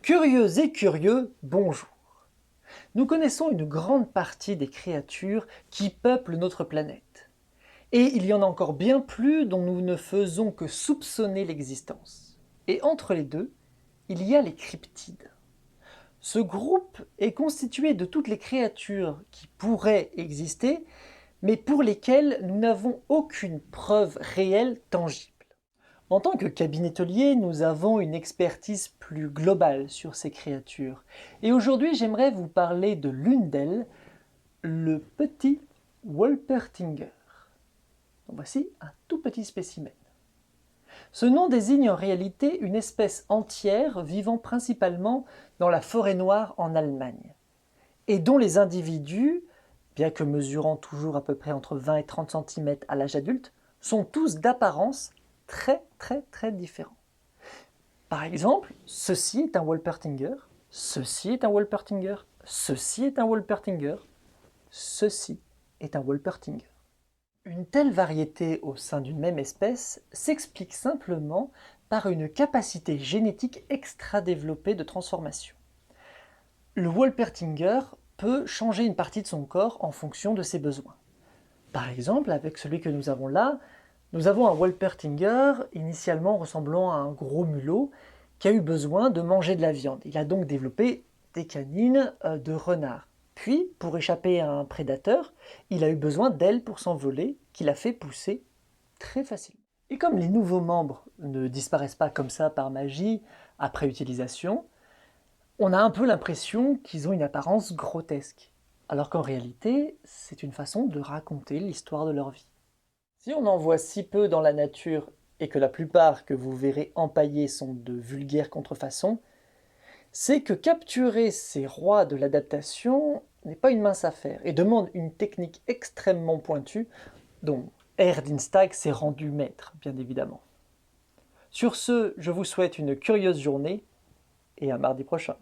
Curieuses et curieux, bonjour. Nous connaissons une grande partie des créatures qui peuplent notre planète. Et il y en a encore bien plus dont nous ne faisons que soupçonner l'existence. Et entre les deux, il y a les cryptides. Ce groupe est constitué de toutes les créatures qui pourraient exister, mais pour lesquelles nous n'avons aucune preuve réelle tangible. En tant que cabinetolier, nous avons une expertise plus globale sur ces créatures. Et aujourd'hui, j'aimerais vous parler de l'une d'elles, le petit Wolpertinger. Donc voici un tout petit spécimen. Ce nom désigne en réalité une espèce entière vivant principalement dans la forêt noire en Allemagne, et dont les individus, bien que mesurant toujours à peu près entre 20 et 30 cm à l'âge adulte, sont tous d'apparence très différents. Par exemple, ceci est un Wolpertinger, ceci est un Wolpertinger, ceci est un Wolpertinger, ceci est un Wolpertinger. Une telle variété au sein d'une même espèce s'explique simplement par une capacité génétique extra développée de transformation. Le Wolpertinger peut changer une partie de son corps en fonction de ses besoins. Par exemple, avec celui que nous avons là, nous avons un Wolpertinger initialement ressemblant à un gros mulot qui a eu besoin de manger de la viande. Il a donc développé des canines de renard. Puis, pour échapper à un prédateur, il a eu besoin d'ailes pour s'envoler, qu'il a fait pousser très facilement. Et comme les nouveaux membres ne disparaissent pas comme ça par magie après utilisation, on a un peu l'impression qu'ils ont une apparence grotesque, alors qu'en réalité, c'est une façon de raconter l'histoire de leur vie. Si on en voit si peu dans la nature et que la plupart que vous verrez empaillés sont de vulgaires contrefaçons, c'est que capturer ces rois de l'adaptation n'est pas une mince affaire et demande une technique extrêmement pointue dont Erdinstag s'est rendu maître, bien évidemment. Sur ce, je vous souhaite une curieuse journée et à mardi prochain.